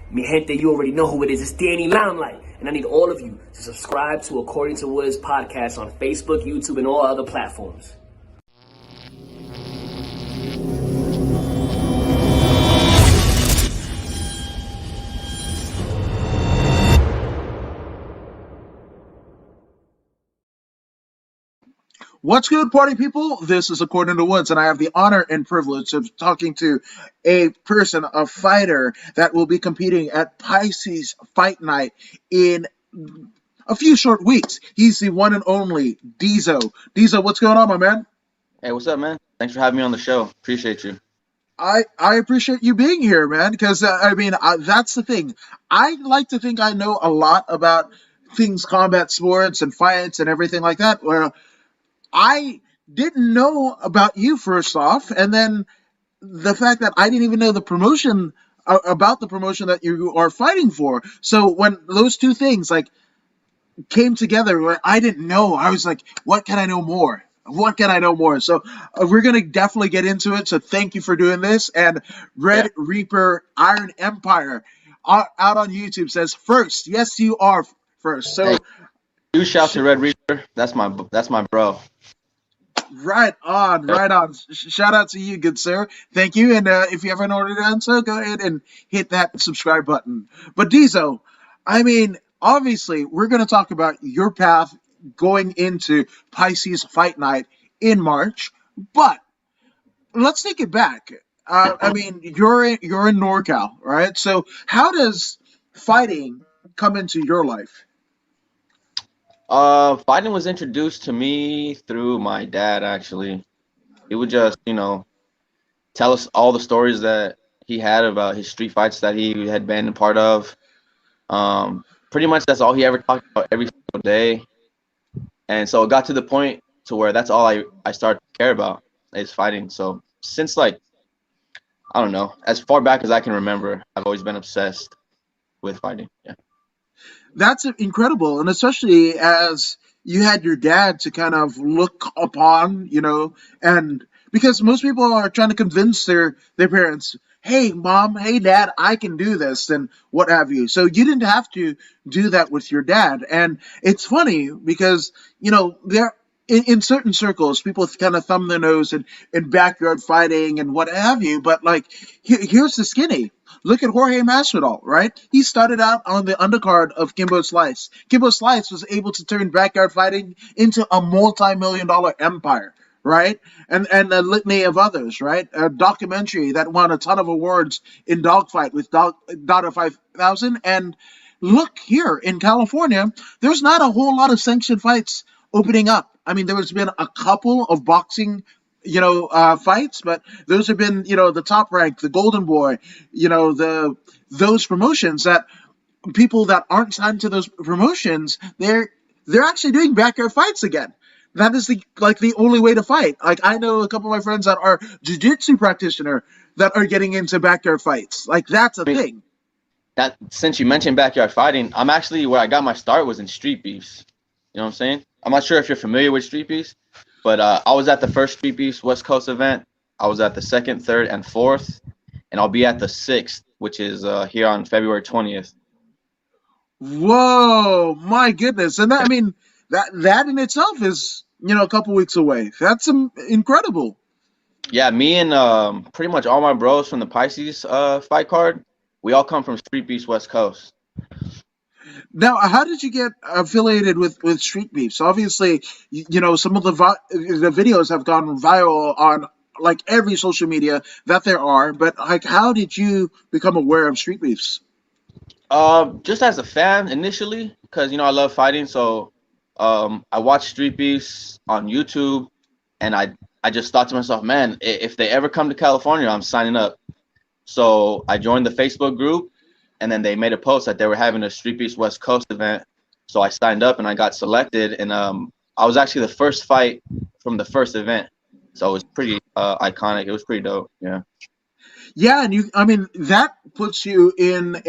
Mi gente, you already know who it is. It's Danny Limelight. And I need all of you to subscribe to According to Woods podcast on Facebook, YouTube, and all other platforms. What's good, party people? This is According to Woods, and I have the honor and privilege of talking to a person, a fighter, that will be competing at Pisces Fight Night in a few short weeks. He's the one and only Deezo. Deezo, what's going on, my man? Hey, what's up, man? Thanks for having me on the show. Appreciate you. I appreciate you being here, man, because, that's the thing. I like to think I know a lot about things, combat sports and fights and everything like that. Well, I didn't know about you first off, and then the fact that I didn't even know the promotion about the promotion that you are fighting for. So when those two things came together, where I didn't know, I was like, what can I know more? What can I know more? So we're gonna definitely get into it. So thank you for doing this. And Red Reaper Iron Empire out on YouTube says first. Yes, you are first. So. Hey, you shout to Red Reaper. That's my bro. Right on. Shout out to you, good sir. Thank you. And if you haven't already done so, go ahead and hit that subscribe button. But Deezo, obviously, we're going to talk about your path going into Pisces Fight Night in March. But let's take it back. You're in NorCal, right? So how does fighting come into your life? Fighting was introduced to me through my dad, actually. He would just, tell us all the stories that he had about his street fights that he had been a part of. Pretty much that's all he ever talked about every single day. And so it got to the point to where that's all I started to care about is fighting. So since I don't know, as far back as I can remember, I've always been obsessed with fighting. Yeah. That's incredible, and especially as you had your dad to kind of look upon, and because most people are trying to convince their parents, hey, mom, hey, dad, I can do this, and what have you. So you didn't have to do that with your dad. And it's funny because, there in certain circles, people kind of thumb their nose in backyard fighting and what have you, but here's the skinny. Look at Jorge Masvidal, right? He started out on the undercard of Kimbo Slice. Kimbo Slice was able to turn backyard fighting into a multi-million-dollar empire, right? And a litany of others, right? A documentary that won a ton of awards in dogfight with Dada 5000. And look here in California, there's not a whole lot of sanctioned fights opening up. There's been a couple of boxing fights, but those have been, the Top Rank, the Golden Boy, those promotions that people that aren't signed to those promotions, they're actually doing backyard fights again. That is the only way to fight. I know a couple of my friends that are jiu-jitsu practitioner that are getting into backyard fights. That's a thing. That since you mentioned backyard fighting, I'm actually where I got my start was in street beefs. You know what I'm saying? I'm not sure if you're familiar with street beefs. But I was at the first Street Beefs West Coast event. I was at the 2nd, 3rd, and 4th. And I'll be at the 6th, which is here on February 20th. Whoa, my goodness. And that in itself is, a couple weeks away. That's incredible. Yeah, me and pretty much all my bros from the Pisces fight card, we all come from Street Beefs West Coast. Now, how did you get affiliated with Street Beefs? Obviously, some of the videos have gone viral on every social media that there are. But how did you become aware of Street Beefs? Just as a fan initially, because I love fighting. So I watched Street Beefs on YouTube, and I just thought to myself, man, if they ever come to California, I'm signing up. So I joined the Facebook group. And then they made a post that they were having a Street Beefs West Coast event. So I signed up and I got selected. And I was actually the first fight from the first event. So it was pretty iconic. It was pretty dope. Yeah. Yeah. And that puts you in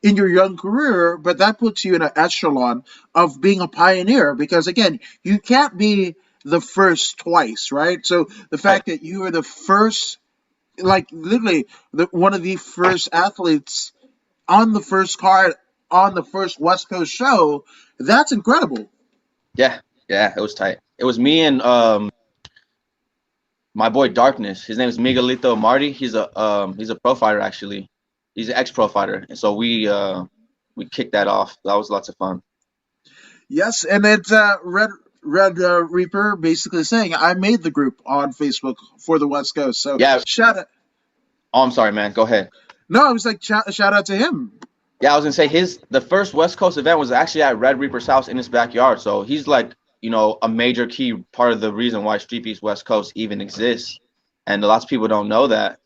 your young career, but that puts you in an echelon of being a pioneer because, again, you can't be the first twice, right? So the fact that you were the first, literally one of the first athletes on the first card on the first West Coast show. That's incredible. Yeah, yeah, it was tight. It was me and my boy Darkness. His name is Miguelito Marty. He's a pro fighter actually. He's an ex pro fighter, and so we kicked that off. That was lots of fun. Yes, and it's Red Reaper basically saying I made the group on Facebook for the West Coast. So Yeah. shout out. Oh, I'm sorry, man. Go ahead. No, I was like shout out to him. Yeah, I was gonna say the first West Coast event was actually at Red Reaper's house in his backyard. So he's like, a major key part of the reason why Street Beefs West Coast even exists. And lots of people don't know that.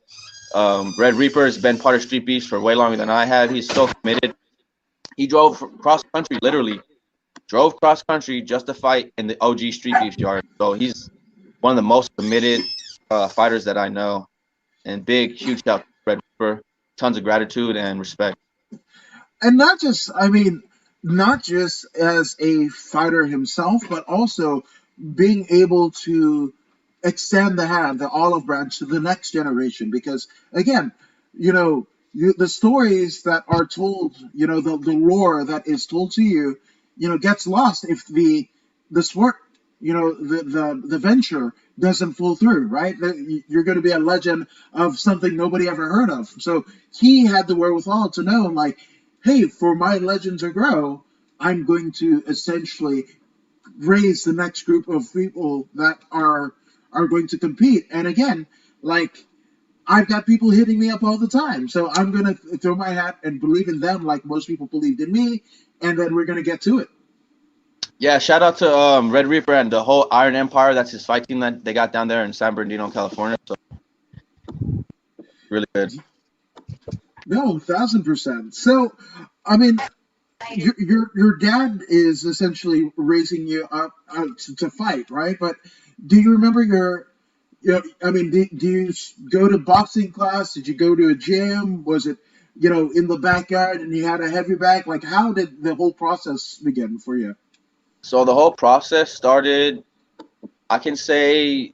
Red Reaper has been part of Street Beefs for way longer than I have. He's so committed. He drove cross country, literally drove cross country just to fight in the OG Street Beefs yard. So he's one of the most committed fighters that I know. And huge shout out to Red Reaper. Tons of gratitude and respect. And not just, I mean, not just as a fighter himself, but also being able to extend the hand, the olive branch, to the next generation. Because again, the stories that are told, the lore that is told to you, gets lost if the sport, the venture doesn't fall through, right? You're going to be a legend of something nobody ever heard of. So he had the wherewithal to know, like, hey, for my legend to grow, I'm going to essentially raise the next group of people that are going to compete. And again, like, I've got people hitting me up all the time, so I'm gonna throw my hat and believe in them like most people believed in me, and then we're gonna get to it. Yeah, shout out to Red Reaper and the whole Iron Empire. That's his fight team that they got down there in San Bernardino, California. So really good. No, 1,000%. So, I mean, your dad is essentially raising you up to fight, right? But do you remember I mean, do you go to boxing class? Did you go to a gym? Was it, in the backyard and you had a heavy bag? Like, how did the whole process begin for you? So the whole process started, I can say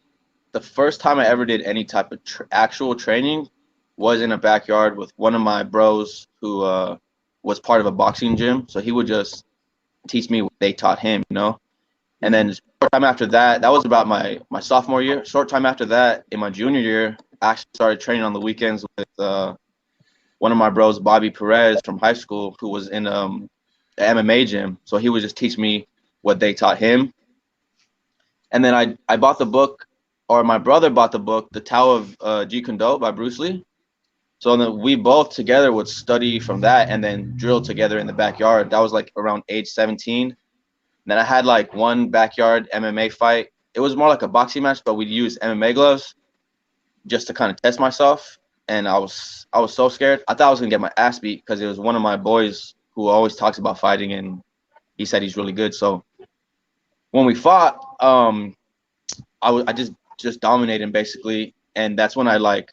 the first time I ever did any type of actual training was in a backyard with one of my bros who was part of a boxing gym. So he would just teach me what they taught him. And then short time after that, that was about my sophomore year. Short time after that, in my junior year, I actually started training on the weekends with one of my bros, Bobby Perez from high school, who was in the MMA gym. So he would just teach me what they taught him. And then I bought the book, or my brother bought the book, The Tao of Jeet Kune Do by Bruce Lee. So then we both together would study from that and then drill together in the backyard. That was like around age 17. And then I had like one backyard MMA fight. It was more like a boxing match, but we'd use MMA gloves just to kind of test myself. And I was so scared. I thought I was gonna get my ass beat because it was one of my boys who always talks about fighting, and he said he's really good. So when we fought, I just dominated him basically, and that's when I like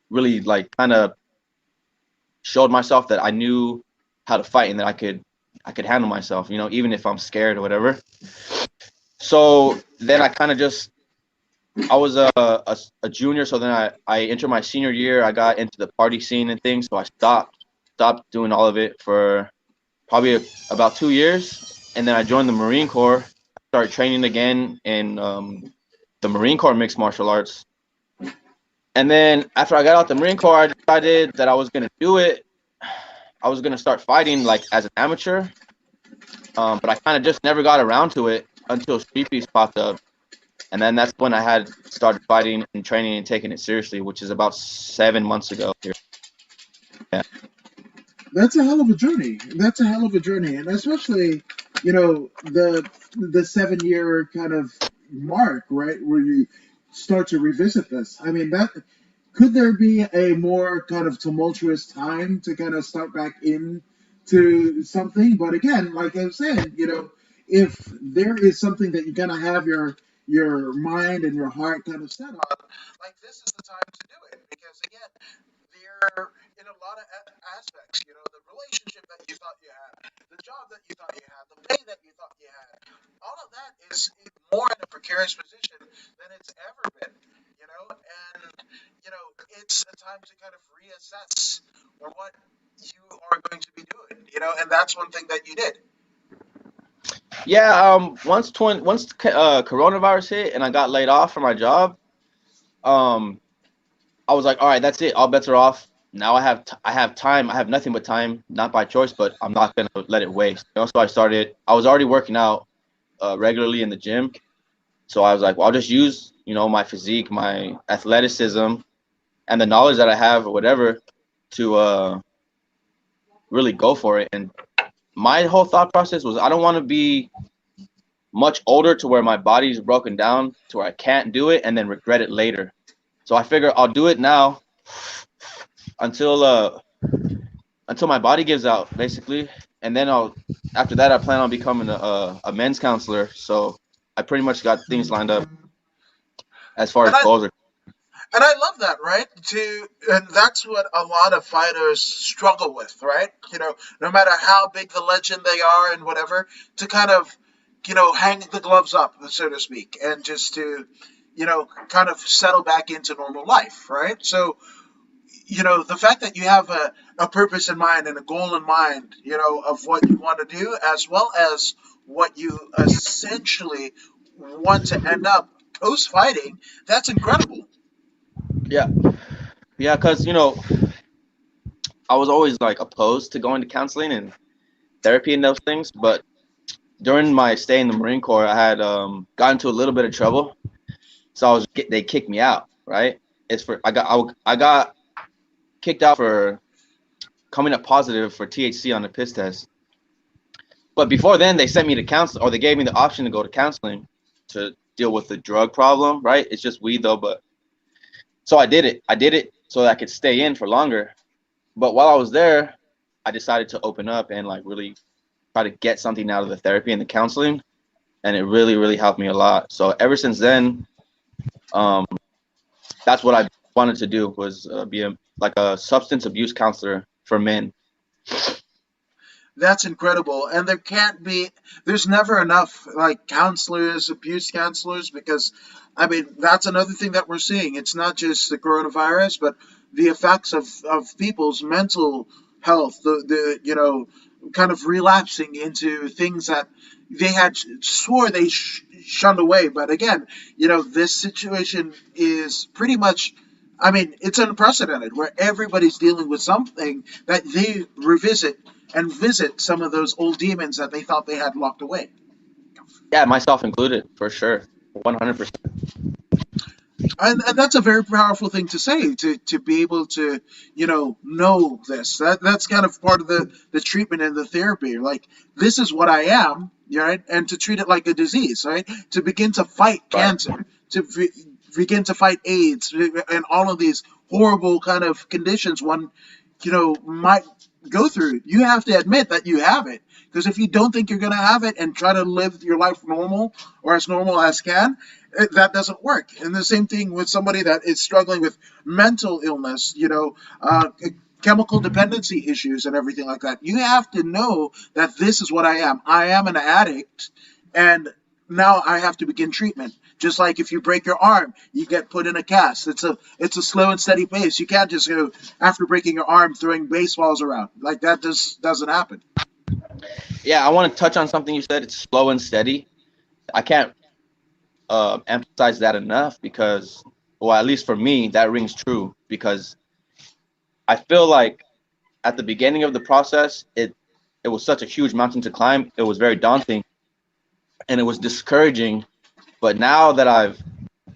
really like kind of showed myself that I knew how to fight and that I could handle myself, even if I'm scared or whatever. So then I kind of just I was a junior, so then I entered my senior year. I got into the party scene and things, so I stopped doing all of it for probably about 2 years, and then I joined the Marine Corps. Started training again in the Marine Corps mixed martial arts. And then after I got out the Marine Corps, I decided that I was gonna do it. I was gonna start fighting like as an amateur, but I kind of just never got around to it until Street Beefs popped up, and then that's when I had started fighting and training and taking it seriously, which is about 7 months ago. Yeah. That's a hell of a journey. That's a hell of a journey, and especially, the 7 year kind of mark, right, where you start to revisit this. I mean, that could there be a more kind of tumultuous time to kind of start back in to something? But again, like I was saying, if there is something that you're gonna have your mind and your heart kind of set on, like this is the time to do it because again, they're in a lot of aspects. The relationship that you thought you had, the job that you thought you had, the pay that you thought you had, all of that is more in a precarious position than it's ever been. And it's a time to kind of reassess what you are going to be doing, and that's one thing that you did. Yeah, once coronavirus hit and I got laid off from my job, um, I was like, all right, that's it. All bets are off. Now I have time. I have nothing but time, not by choice, but I'm not gonna let it waste. So I started. I was already working out regularly in the gym, so I was like, well, I'll just use my physique, my athleticism, and the knowledge that I have or whatever to really go for it. And my whole thought process was I don't want to be much older to where my body's broken down to where I can't do it and then regret it later. So I figure I'll do it now until my body gives out, basically, and then after that I plan on becoming a men's counselor. So I pretty much got things lined up as far And as I goals are. and I love that, right? And that's what a lot of fighters struggle with, right? No matter how big the legend they are and whatever, to kind of, hang the gloves up, so to speak, and just to, kind of settle back into normal life, right? So, the fact that you have a purpose in mind and a goal in mind, of what you want to do, as well as what you essentially want to end up post fighting, that's incredible. Yeah, yeah, because I was always like opposed to going to counseling and therapy and those things, but during my stay in the Marine Corps, I had got into a little bit of trouble, so they kicked me out. Right? It's for I got kicked out for coming up positive for THC on the piss test. But before then, they sent me to counseling, or they gave me the option to go to counseling to deal with the drug problem. Right? It's just weed though, but so I did it. I did it so that I could stay in for longer. But while I was there, I decided to open up and like really try to get something out of the therapy and the counseling, and it really, really helped me a lot. So ever since then, um, that's what I wanted to do was be like a substance abuse counselor for men. That's incredible. And there's never enough like counselors, abuse counselors, because I mean, that's another thing that we're seeing. It's not just the coronavirus, but the effects of people's mental health, the kind of relapsing into things that they had swore they shunned away. But again, this situation is pretty much, I mean, it's unprecedented where everybody's dealing with something that they revisit and visit some of those old demons that they thought they had locked away. Yeah, myself included, for sure, 100%. And that's a very powerful thing to say, to be able to, know this. That's kind of part of the treatment and the therapy. Like, this is what I am, right? And to treat it like a disease, right? To begin to fight Right. cancer, begin to fight AIDS, and all of these horrible kind of conditions one, might go through. You have to admit that you have it. Because if you don't think you're going to have it and try to live your life normal or as normal as can, that doesn't work. And the same thing with somebody that is struggling with mental illness, chemical dependency issues and everything like that. You have to know that this is what I am. I am an addict, and now I have to begin treatment. Just like if you break your arm, you get put in a cast. It's a slow and steady pace. You can't just go after breaking your arm throwing baseballs around. Like that just doesn't happen. Yeah, I want to touch on something you said. It's slow and steady. I can't emphasize that enough because, well, at least for me, that rings true because I feel like at the beginning of the process, it was such a huge mountain to climb. It was very daunting and it was discouraging. But now that I've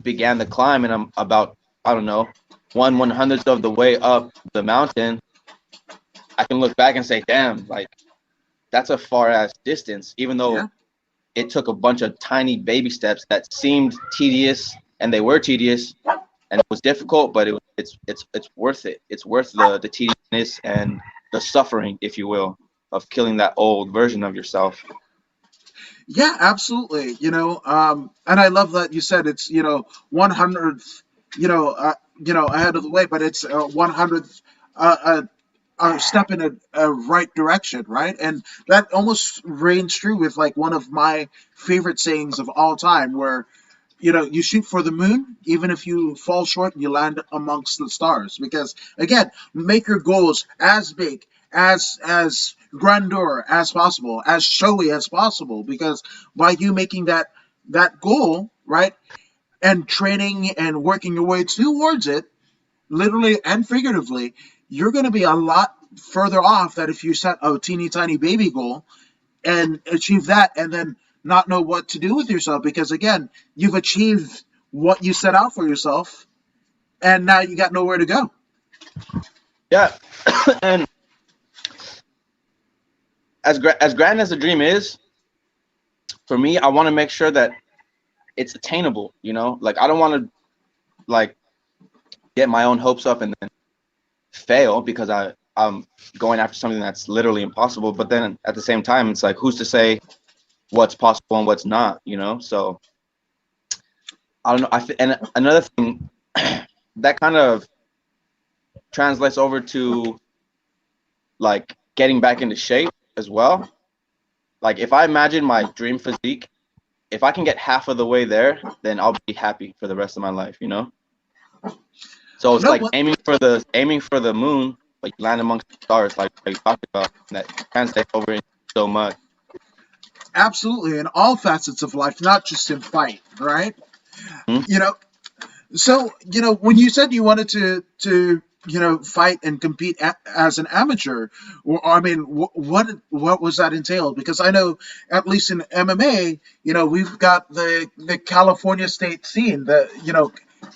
began the climb and I'm about, I don't know, 1/100th of the way up the mountain, I can look back and say, damn, like that's a far ass distance, even though Yeah. it took a bunch of tiny baby steps that seemed tedious, and they were tedious, and it was difficult, but it's worth it. It's worth the tediousness and the suffering, if you will, of killing that old version of yourself. Yeah, absolutely. And I love that you said it's 100th, ahead of the way, but it's 100th step in a right direction, right? And that almost reigns true with like one of my favorite sayings of all time, where you shoot for the moon, even if you fall short and you land amongst the stars. Because again, make your goals as big as grandeur as possible, as showy as possible, because by you making that goal, right, and training and working your way towards it, literally and figuratively, you're going to be a lot further off that if you set a teeny tiny baby goal and achieve that and then not know what to do with yourself, because again, you've achieved what you set out for yourself and now you got nowhere to go. Yeah, and as grand as the dream is, for me, I want to make sure that it's attainable. You know, like I don't want to like get my own hopes up and then fail because I'm going after something that's literally impossible. But then at the same time, it's like who's to say what's possible and what's not? You know, so I don't know. And another thing that kind of translates over to like getting back into shape as well. Like if I imagine my dream physique, if I can get half of the way there, then I'll be happy for the rest of my life, you know? So it's No, like what? aiming for the moon, but you land amongst the stars, like you talked about. And that translates over into so much. Absolutely, in all facets of life, not just in fight, right? Hmm? You know, so when you said you wanted to fight and compete as an amateur, or I mean, what was that entailed? Because I know at least in MMA, we've got the California state scene, the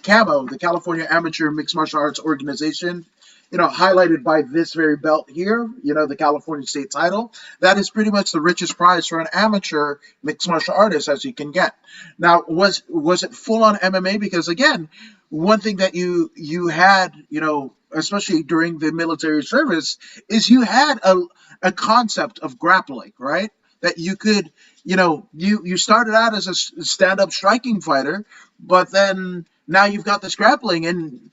CAMO, the California Amateur Mixed Martial Arts Organization, highlighted by this very belt here, the California state title. That is pretty much the richest prize for an amateur mixed martial artist as you can get. Now, was it full on MMA? Because again, one thing that you had, especially during the military service, is you had a concept of grappling, right? That you could, you started out as a stand-up striking fighter, but then now you've got this grappling, and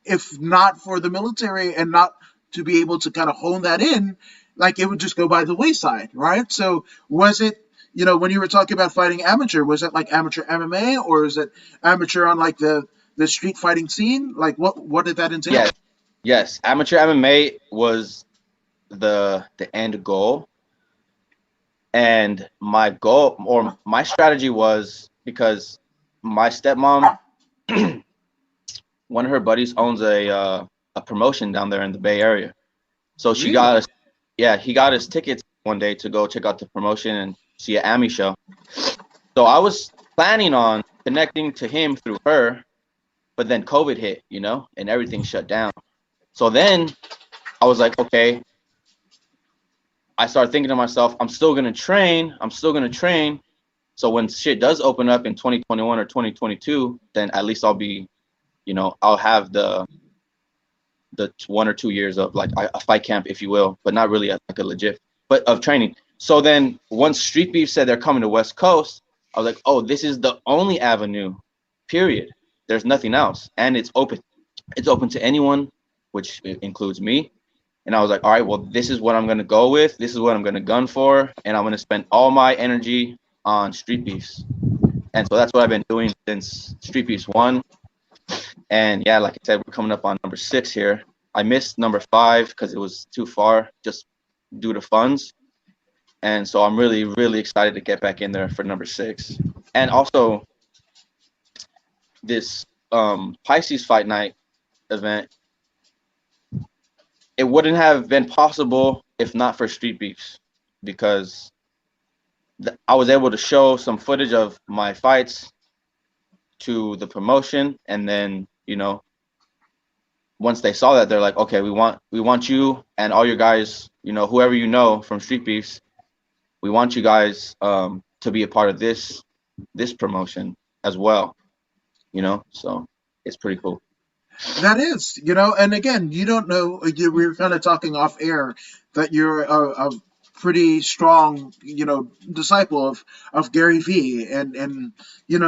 if not for the military and not to be able to kind of hone that in, like it would just go by the wayside, right? So was it, when you were talking about fighting amateur, was it like amateur MMA, or is it amateur on like the street fighting scene? Like what did that entail? Yes, yes. Amateur MMA was the end goal. And my goal or my strategy was because my stepmom, one of her buddies owns a promotion down there in the Bay Area. So she got us, yeah, he got us tickets one day to go check out the promotion and see an AMI show. So I was planning on connecting to him through her, but then COVID hit, and everything shut down. So then I was like, okay, I started thinking to myself, I'm still going to train. So when shit does open up in 2021 or 2022, then at least I'll be, I'll have the 1 or 2 years of like a fight camp, if you will, but not really like a legit, but of training. So then once Street Beef said they're coming to West Coast, I was like, oh, this is the only avenue, period. There's nothing else. And it's open. It's open to anyone, which includes me. And I was like, all right, well, this is what I'm going to go with. This is what I'm going to gun for. And I'm going to spend all my energy on Street Beefs. And so that's what I've been doing since Street Beefs 1. And yeah, like I said, we're coming up on number 6 here. I missed number 5 because it was too far just due to funds. And so I'm really, really excited to get back in there for number 6. And also this Pisces Fight Night event, it wouldn't have been possible if not for Street Beefs, because I was able to show some footage of my fights to the promotion, and then once they saw that, they're like, okay, we want you and all your guys, whoever from Street Beefs, we want you guys to be a part of this promotion as well, so it's pretty cool. That is, and again, you don't know. We were kind of talking off air that you're a pretty strong, disciple of Gary Vee, and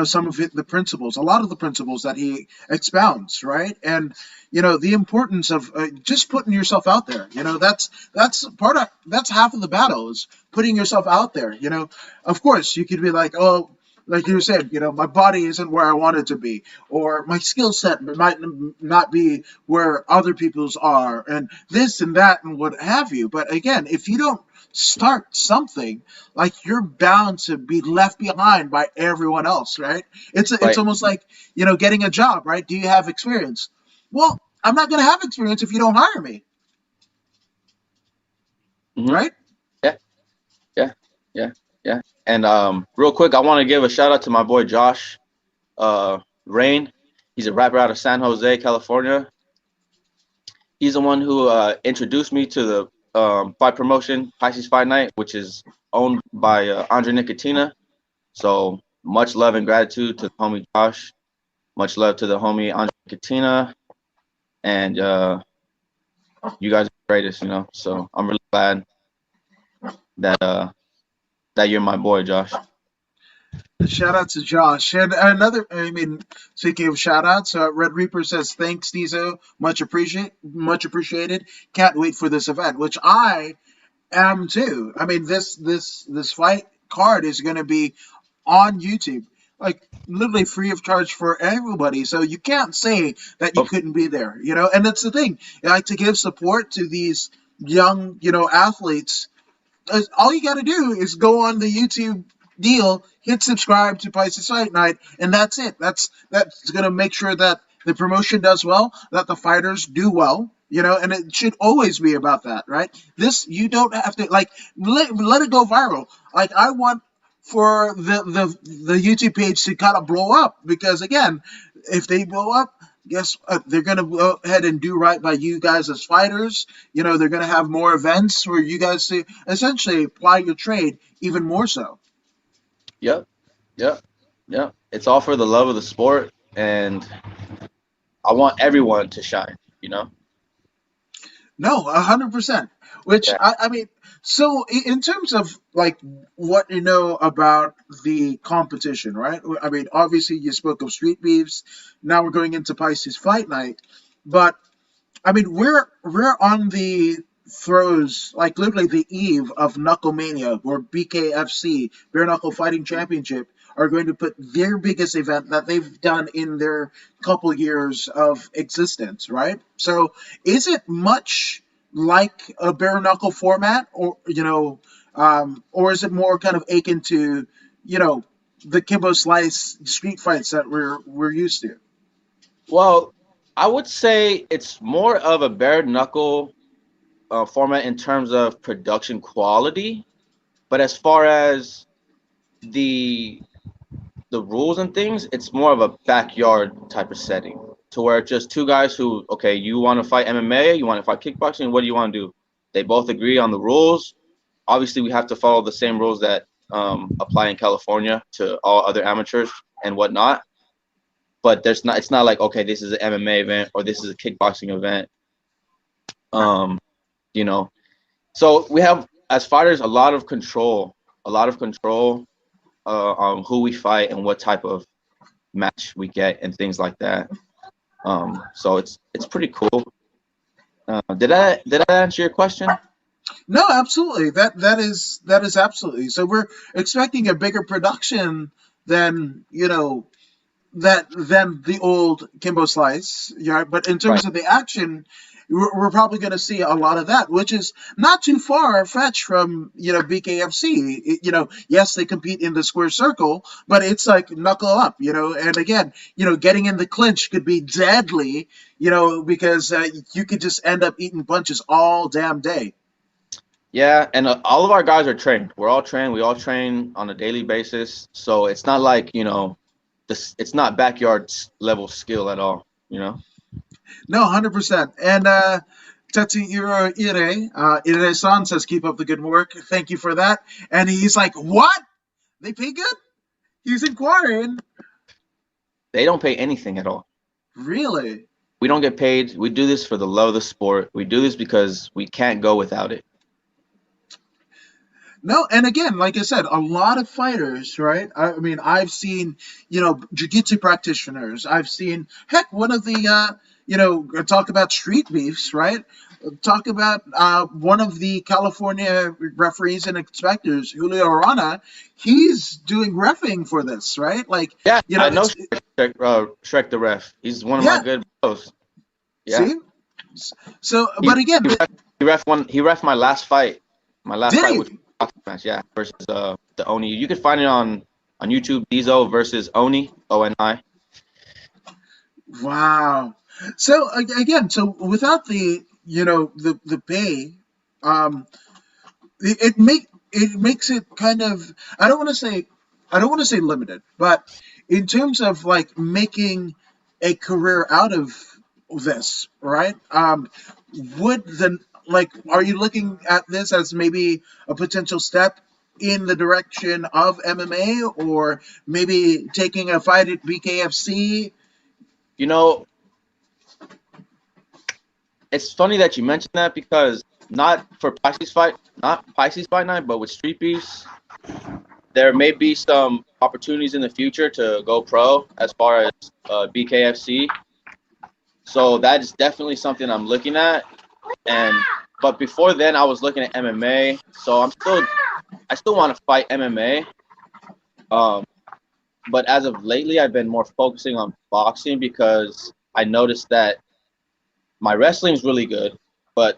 some of the principles, a lot of the principles that he expounds, right? And the importance of just putting yourself out there. That's half of the battle is putting yourself out there. Of course, you could be like, oh, like you said, my body isn't where I want it to be, or my skill set might not be where other people's are, and this and that and what have you. But again, if you don't start something, like you're bound to be left behind by everyone else, right? It's Right. almost like getting a job, right? Do you have experience? Well, I'm not going to have experience if you don't hire me, Hmm. right? Yeah. Yeah. Yeah. Yeah. And real quick, I want to give a shout out to my boy Josh Rain. He's a rapper out of San Jose, California. He's the one who introduced me to the fight promotion, Pisces Fight Night, which is owned by Andre Nicotina. So much love and gratitude to the homie Josh. Much love to the homie Andre Nicotina. And you guys are the greatest, So I'm really glad that that you're my boy, Josh. Shout out to Josh. And another, I mean, speaking of shout outs, Red Reaper says, thanks, Deezo. Much appreciated. Can't wait for this event, which I am too. I mean, this fight card is going to be on YouTube, like literally free of charge for everybody. So you can't say that you Oh, couldn't be there, And that's the thing. I like to give support to these young, athletes. All you got to do is go on the YouTube deal, hit subscribe to Pisces Fight Night, and that's it. That's going to make sure that the promotion does well, that the fighters do well, and it should always be about that, right? This, you don't have to, like, let it go viral. Like, I want for the YouTube page to kind of blow up, because again, if they blow up, guess what? They're going to go ahead and do right by you guys as fighters. They're going to have more events for you guys to essentially apply your trade even more so. yep, yep, yep. It's all for the love of the sport, and I want everyone to shine. No, 100%. Which Yeah, I mean, so in terms of like what you know about the competition, right? I mean, obviously you spoke of street beefs. Now we're going into Pisces Fight Night, but I mean, we're on the throes, like literally the eve of Knucklemania, where BKFC, Bare Knuckle Fighting Championship, are going to put their biggest event that they've done in their couple years of existence, right? So, is it much like a bare knuckle format, or is it more kind of akin to, you know, the Kimbo Slice street fights that we're used to? well, I would say it's more of a bare knuckle format in terms of production quality, but as far as the the rules and things, it's more of a backyard type of setting, to where it's just two guys who, okay, you want to fight MMA, you want to fight kickboxing, what do you want to do? They both agree on the rules. Obviously, we have to follow the same rules that apply in California to all other amateurs and whatnot. But it's not like, okay, this is an MMA event or this is a kickboxing event. Right. Um, you know, so we have, as fighters, a lot of control on who we fight and what type of match we get and things like that. So it's pretty cool. Did I answer your question? No, absolutely. That is absolutely. So we're expecting a bigger production than than the old Kimbo Slice. Yeah, but in Right. terms of the action, we're probably going to see a lot of that, which is not too far fetched from BKFC. Yes, they compete in the square circle, but it's like knuckle up. And again, getting in the clinch could be deadly. Because you could just end up eating punches all damn day. Yeah, and all of our guys are trained. We're all trained. We all train on a daily basis. So it's not like, this. It's not backyard level skill at all. No, 100%. And Tetsuhiro Ire-san says, keep up the good work. Thank you for that. And he's like, what? They pay good? He's inquiring. They don't pay anything at all. Really? We don't get paid. We do this for the love of the sport. We do this because we can't go without it. No, and again, like I said, a lot of fighters, right? I mean, I've seen, jiu-jitsu practitioners. I've seen, heck, one of the, talk about street beefs, right? talk about one of the California referees and inspectors, Julio Arana. He's doing refing for this, right? Like, Yeah, you know, I know it's Shrek the ref. He's one of my yeah. good bros. Yeah. See, so He but again, he ref one. He ref my last fight. My last did fight was he? a boxing match. Yeah, versus the Oni. You can find it on YouTube. Deezo versus Oni. ONI. Wow. So again, so without the the pay, um, it makes it kind of, I don't want to say limited, but in terms of like making a career out of this, right? Would the like are you looking at this as maybe a potential step in the direction of MMA, or maybe taking a fight at BKFC? You know, it's funny that you mentioned that because not for not Pisces Fight Night, but with Street Beefs, there may be some opportunities in the future to go pro as far as BKFC. So that is definitely something I'm looking at. And but before then, I was looking at MMA. So I still want to fight MMA. Um, but as of lately, I've been more focusing on boxing because I noticed that my wrestling's really good, but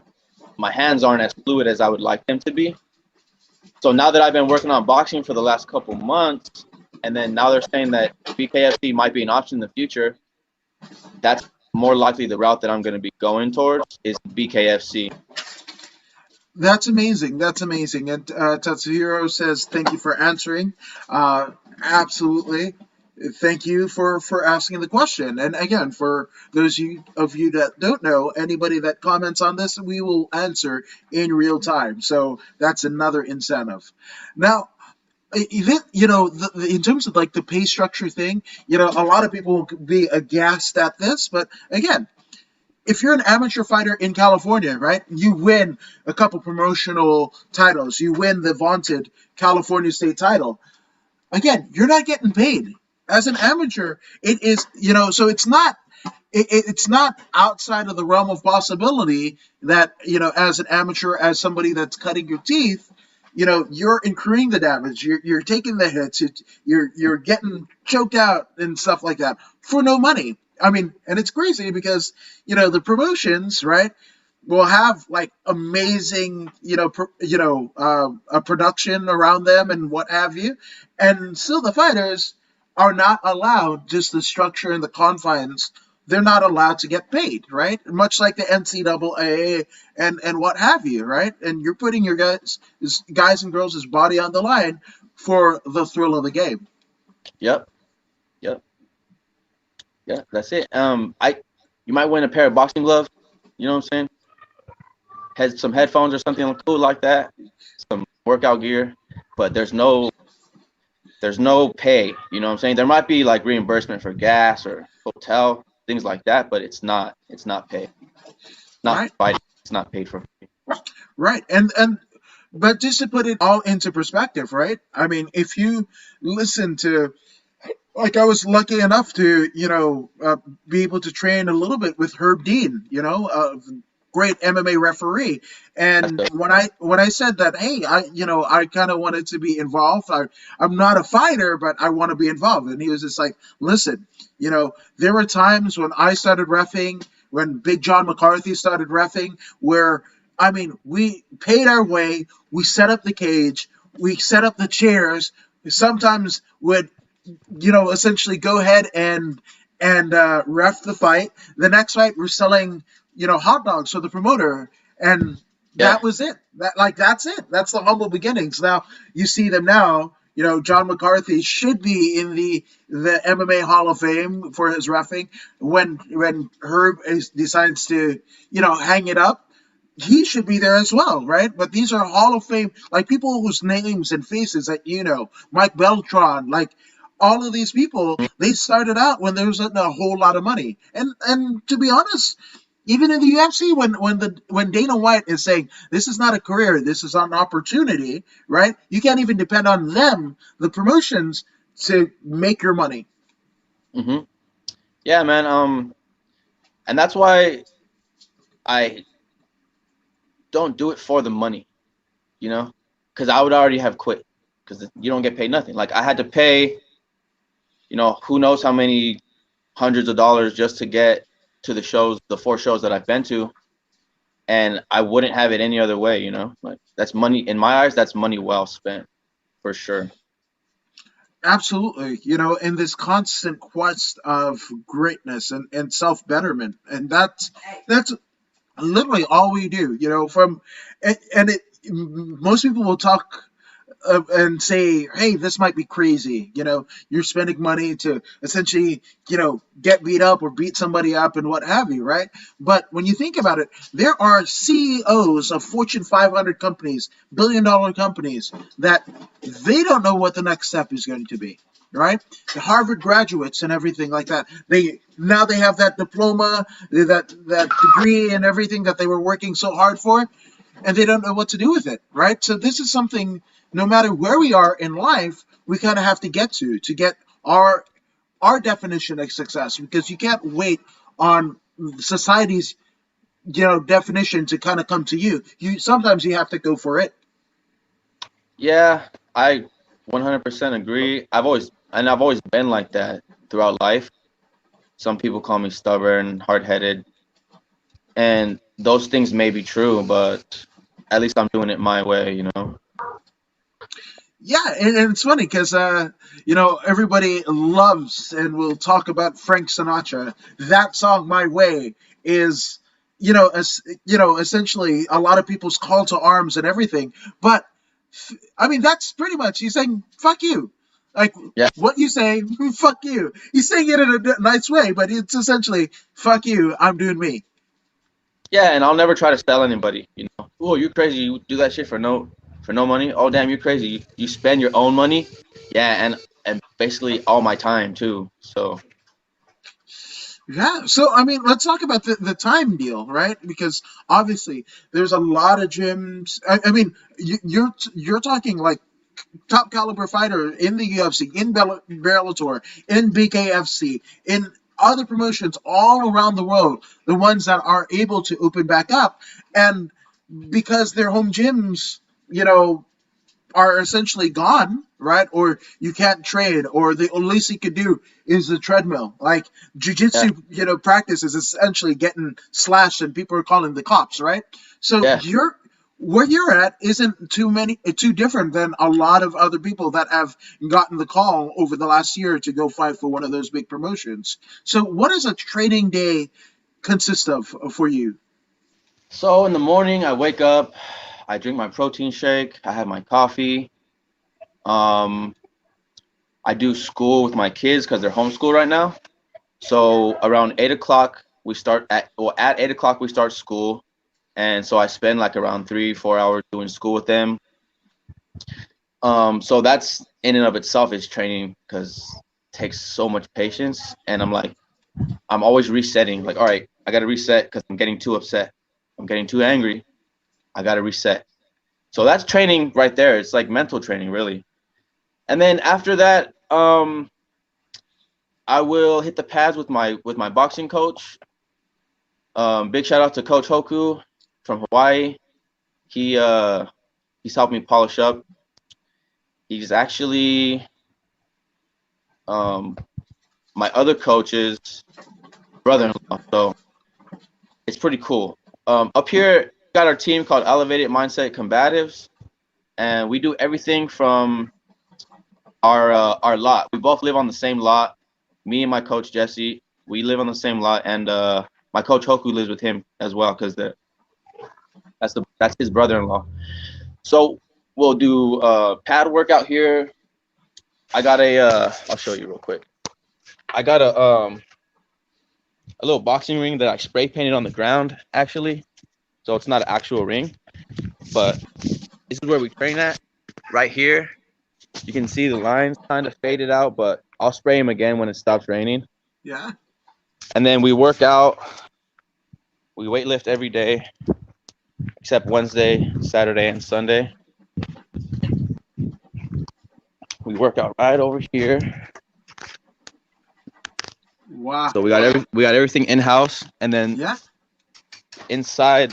my hands aren't as fluid as I would like them to be. So now that I've been working on boxing for the last couple months, and then now they're saying that BKFC might be an option in the future, that's more likely the route that I'm going to be going towards is BKFC. That's amazing. That's amazing. And Tatsuhiro says, "Thank you for answering." Absolutely. Thank you for asking the question. And again, for of you that don't know, anybody that comments on this, we will answer in real time. So that's another incentive. Now, in terms of like the pay structure thing, a lot of people will be aghast at this, but again, if you're an amateur fighter in California, right, you win a couple promotional titles, you win the vaunted California state title. Again, you're not getting paid as an amateur. It is, so it's not outside of the realm of possibility that as an amateur, as somebody that's cutting your teeth, you're incurring the damage, you're taking the hits, you're getting choked out and stuff like that for no money. I mean, and it's crazy because the promotions, right, will have like amazing a production around them and what have you, and still the fighters are not allowed, just the structure and the confines, they're not allowed to get paid, right? Much like the NCAA and what have you, right? And you're putting your guys and girls' body on the line for the thrill of the game. Yep, yep, yeah. That's it. You might win a pair of boxing gloves. You know what I'm saying? Some headphones or something cool like that. Some workout gear, but there's no pay. You know what I'm saying? There might be like reimbursement for gas or hotel, things like that, but it's not paid. Not Right. fighting. It's not paid for. Right. And but just to put it all into perspective, right? I mean, if you listen to, like, I was lucky enough to, be able to train a little bit with Herb Dean, great MMA referee. And when I said that, hey, I kind of wanted to be involved. I'm not a fighter, but I want to be involved. And he was just like, listen, there were times when I started reffing, when Big John McCarthy started reffing, where I mean, we paid our way, we set up the cage, we set up the chairs. We sometimes would essentially go ahead and ref the fight. The next fight, we're selling, hot dogs for the promoter, and Yeah. that was it. That's it. That's the humble beginnings. Now you see them now. John McCarthy should be in the MMA Hall of Fame for his reffing. When Herb decides to hang it up, he should be there as well, right? But these are Hall of Fame, like people whose names and faces that Mike Beltran, like all of these people, they started out when there wasn't a whole lot of money. And to be honest, even in the UFC, when Dana White is saying this is not a career, this is an opportunity, right? You can't even depend on them, the promotions, to make your money. Mm-hmm. Yeah, man. And that's why I don't do it for the money, you know, because I would already have quit because you don't get paid nothing. Like I had to pay, who knows how many hundreds of dollars just to get to the shows, the 4 shows that I've been to, and I wouldn't have it any other way, like that's money in my eyes. That's money well spent for sure. Absolutely, in this constant quest of greatness and self betterment, and that's literally all we do. From and it most people will talk and say, hey, this might be crazy. You're spending money to essentially, get beat up or beat somebody up and what have you, right? But when you think about it, there are CEOs of Fortune 500 companies, billion-dollar companies, that they don't know what the next step is going to be. Right, the Harvard graduates and everything like that. They have that diploma, that degree, and everything that they were working so hard for, and they don't know what to do with it. Right. So this is something. No matter where we are in life, we kind of have to get our definition of success, because you can't wait on society's definition to kind of come to you. Sometimes you have to go for it. Yeah, I 100% agree. I've always been like that throughout life. Some people call me stubborn, hard-headed, and those things may be true, but at least I'm doing it my way. Yeah, and it's funny because everybody loves and will talk about Frank Sinatra. That song, "My Way," is essentially a lot of people's call to arms and everything. But I mean, that's pretty much he's saying "fuck you." Like Yeah. what you say, "fuck you." He's saying it in a nice way, but it's essentially "fuck you." I'm doing me. Yeah, and I'll never try to sell anybody. Oh, you're crazy. You do that shit for no money. Oh, damn, you're crazy. You spend your own money. Yeah, and basically all my time too. So Yeah, so I mean, let's talk about the time deal, right? Because obviously, there's a lot of gyms. I mean, you're talking like top caliber fighter in the UFC, in Bellator, in BKFC, in other promotions all around the world. The ones that are able to open back up, and because their home gyms, are essentially gone, right? Or you can't trade, or the least you could do is the treadmill. Like jujitsu, practice is essentially getting slashed, and people are calling the cops, right? So yeah. where you're at isn't too different than a lot of other people that have gotten the call over the last year to go fight for one of those big promotions. So what does a training day consist of for you? So in the morning, I wake up, I drink my protein shake, I have my coffee. Um, I do school with my kids because they're homeschooled right now. So around 8 o'clock, at 8 o'clock we start school, and so I spend like around 3-4 hours doing school with them. So that's in and of itself is training because it takes so much patience, and I'm always resetting. Like, all right, I got to reset because I'm getting too upset, I'm getting too angry. I got to reset. So that's training right there. It's like mental training, really. And then after that, I will hit the pads with my boxing coach. Big shout out to Coach Hoku from Hawaii. He's helped me polish up. He's actually my other coach's brother-in-law, so it's pretty cool. Up here, we got our team called Elevated Mindset Combatives, and we do everything from our lot. We both live on the same lot. Me and my coach Jesse, we live on the same lot, and my coach Hoku lives with him as well because that's his brother-in-law. So we'll do pad workout here. I got I'll show you real quick. I got a little boxing ring that I spray painted on the ground actually. So it's not an actual ring, but this is where we train at right here. You can see the lines kind of faded out, but I'll spray them again when it stops raining. Yeah. And then we work out. We weightlift every day, except Wednesday, Saturday, and Sunday. We work out right over here. Wow. So we got everything in house, and then Yeah. inside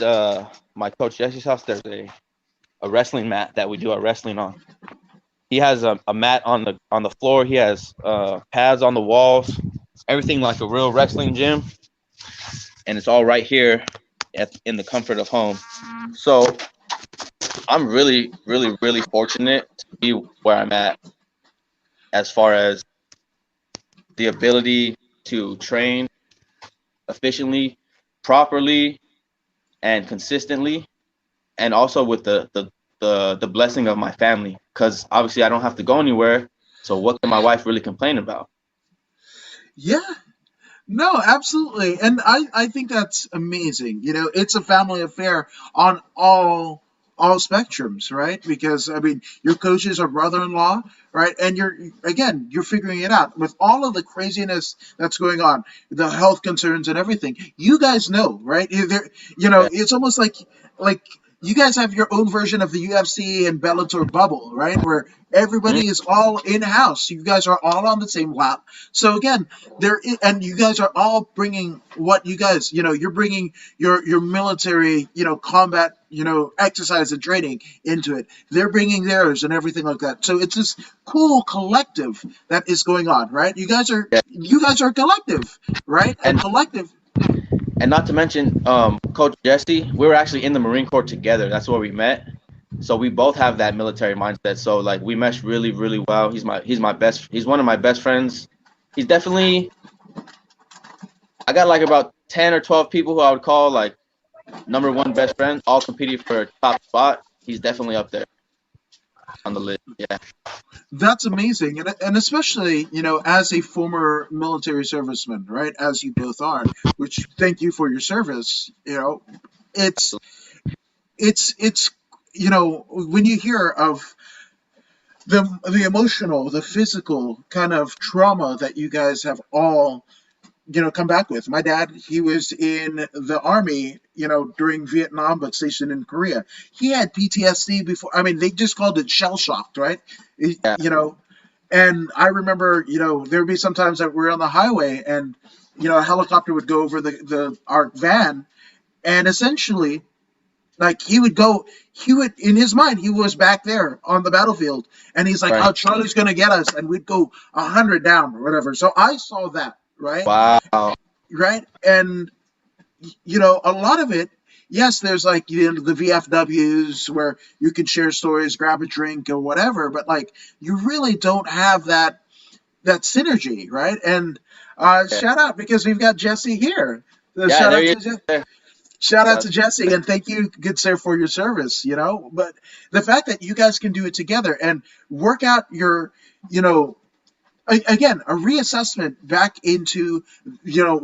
my coach Jesse's house, there's a wrestling mat that we do our wrestling on. He has a mat on the floor. He has pads on the walls. Everything like a real wrestling gym, and it's all right here in the comfort of home. So I'm really, really, really fortunate to be where I'm at as far as the ability to train efficiently, properly, and consistently, and also with the blessing of my family, because obviously I don't have to go anywhere. So what can my wife really complain about? Yeah. No, absolutely. And I think that's amazing. It's a family affair on all spectrums, right? Because I mean, your coach is a brother-in-law, right? And you're figuring it out with all of the craziness that's going on, the health concerns and everything. You guys know, right? Yeah. It's almost like you guys have your own version of the UFC and Bellator bubble, right? Where Mhm. everybody is all in-house. You guys are all on the same lap. So again, and you guys are all bringing what you guys, you're bringing your military, combat, exercise and training into it. They're bringing theirs and everything like that. So it's this cool collective that is going on, right? Yeah. You guys are a collective, right? A And collective. and not to mention, Coach Jesse, we were actually in the Marine Corps together. That's where we met. So we both have that military mindset. So like we mesh really, really well. He's one of my best friends. He's definitely I got like about 10 or 12 people who I would call like number one best friends, all competing for a top spot. He's definitely up there on the list. Yeah. That's amazing, and especially as a former military serviceman, right? As you both are, which thank you for your service. It's it's when you hear of the emotional, the physical kind of trauma that you guys have all come back with. My dad, he was in the army, during Vietnam, but stationed in Korea. He had PTSD before. I mean, they just called it shell shocked, right? Yeah. And I remember, there would be sometimes that we're on the highway and, a helicopter would go over our van, and essentially, like in his mind, he was back there on the battlefield, and he's like, Right. "Oh, Charlie's gonna get us," and we'd go 100 down or whatever. So I saw that, right, Wow. right, and a lot of it. Yes, there's like the VFWs where you can share stories, grab a drink or whatever, but like you really don't have that synergy, right? And Yeah. shout out because we've got Jesse here. So Yeah. There you go. shout out That's to Jesse and thank you, good sir, for your service. But the fact that you guys can do it together and work out your, you know, again, a reassessment back into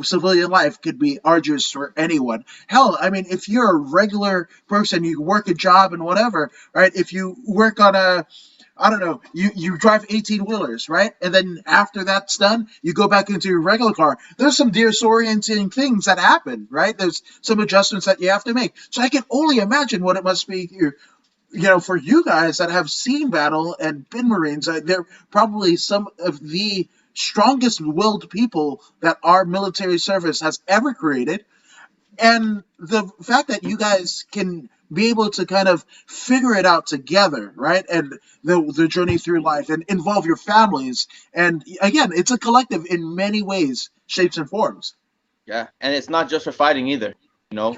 civilian life could be arduous for anyone. Hell, I mean, if you're a regular person, you work a job and whatever, right? If you work on I don't know, you drive 18 wheelers, right? And then after that's done, you go back into your regular car. There's some disorienting things that happen, right? There's some adjustments that you have to make. So I can only imagine what it must be here, for you guys that have seen battle and been Marines. They're probably some of the strongest willed people that our military service has ever created. And the fact that you guys can be able to kind of figure it out together, right? And the journey through life and involve your families. And again, it's a collective in many ways, shapes, and forms. Yeah, and it's not just for fighting either. You know,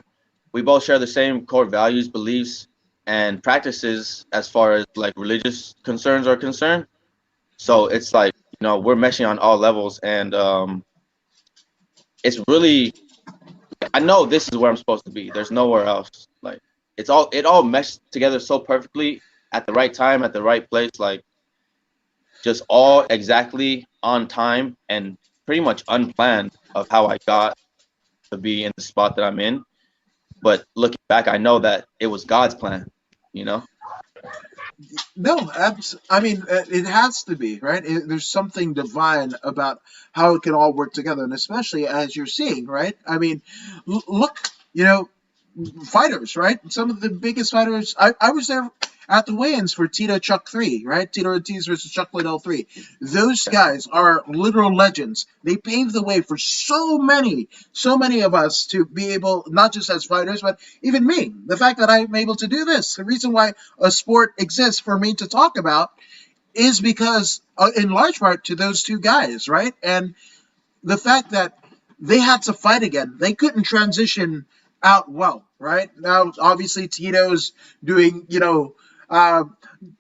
we both share the same core values, beliefs, and practices as far as like religious concerns are concerned. So it's like we're meshing on all levels, and it's really I know this is where I'm supposed to be. There's nowhere else. Like it all meshed together so perfectly at the right time, at the right place. Like just all exactly on time and pretty much unplanned of how I got to be in the spot that I'm in. But looking back, I know that it was God's plan, you know? No, I mean, it has to be, right? There's something divine about how it can all work together, and especially as you're seeing, right? I mean, look, fighters, right? Some of the biggest fighters. I was there at the weigh-ins for Tito Chuck 3, right? Tito Ortiz versus Chuck Liddell 3. Those guys are literal legends. They paved the way for so many of us to be able, not just as fighters, but even me. The fact that I'm able to do this, the reason why a sport exists for me to talk about is because, in large part, to those two guys, right? And the fact that they had to fight again. They couldn't transition out well, right? Now, obviously, doing, uh,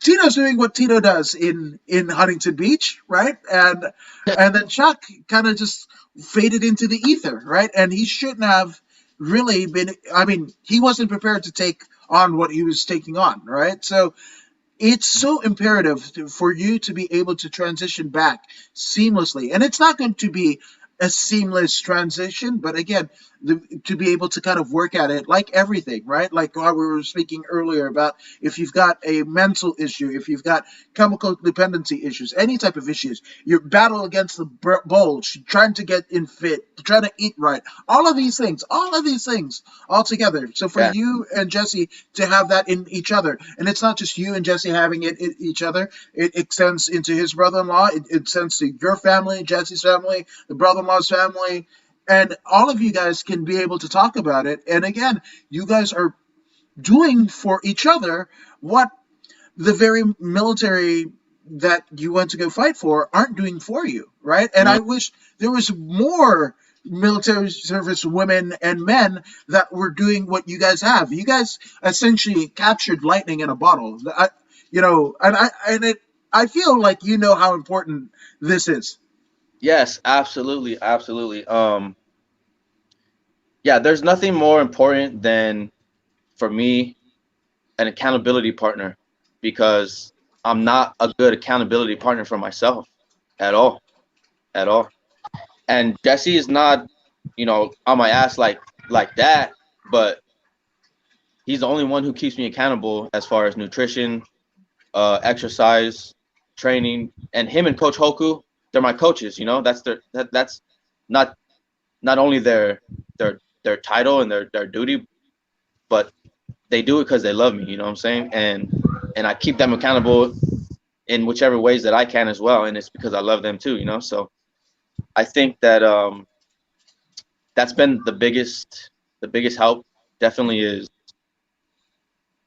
Tito's doing what Tito does in Huntington Beach, right? And then Chuck kind of just faded into the ether, right? And he shouldn't have really been. I mean, he wasn't prepared to take on what he was taking on, right? So it's so imperative for you to be able to transition back seamlessly. And it's not going to be a seamless transition, but again, to be able to kind of work at it like everything, right? Like how we were speaking earlier about if you've got a mental issue, if you've got chemical dependency issues, any type of issues, your battle against the bulge, trying to get in fit, trying to eat right, all of these things all together. So for Yeah. you and Jesse to have that in each other, and it's not just you and Jesse having it in each other, it extends into his brother-in-law, it extends to your family, Jesse's family, the brother-in-law's family, and all of you guys can be able to talk about it. And again, you guys are doing for each other what the very military that you went to go fight for aren't doing for you, right? And Mhm. I wish there was more military service women and men that were doing what you guys have. You guys essentially captured lightning in a bottle. I feel like you know how important this is. Yes, absolutely, absolutely. Yeah, there's nothing more important than for me an accountability partner because I'm not a good accountability partner for myself at all, at all. And Jesse is not, on my ass like that, but he's the only one who keeps me accountable as far as nutrition, exercise, training, and him and Coach Hoku, they're my coaches. That's not not only their title and their duty, but they do it because they love me. You know what I'm saying? And I keep them accountable in whichever ways that I can as well, and it's because I love them too. So I think that that's been the biggest help. Definitely is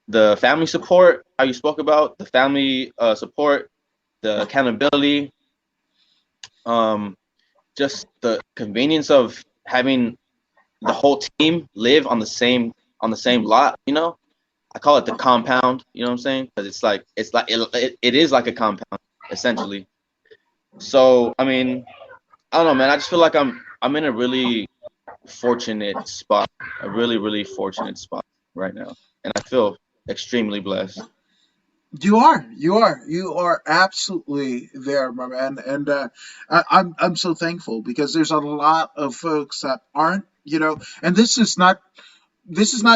the family support. How you spoke about the family support, the accountability, um, just the convenience of having the whole team live on the same lot. I call it the compound. You know what I'm saying? Because it is like a compound essentially. So I mean, I don't know, man. I just feel like I'm in a really fortunate spot, a really really fortunate spot right now, and I feel extremely blessed. You are absolutely there, my man, and I'm so thankful because there's a lot of folks that aren't, and this is not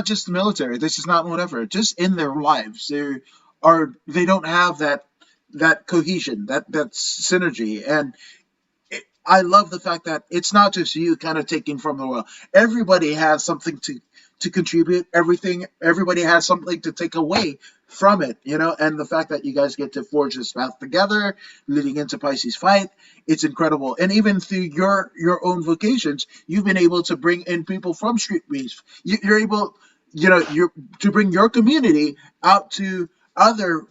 just the military. This is not whatever. Just in their lives, they don't have that cohesion, that synergy, and I love the fact that it's not just you kind of taking from the well. Everybody has something to contribute. Everybody has something to take away from it, and the fact that you guys get to forge this path together, leading into Pisces Fight, it's incredible. And even through your own vocations, you've been able to bring in people from street beef. You're able, you're to bring your community out to other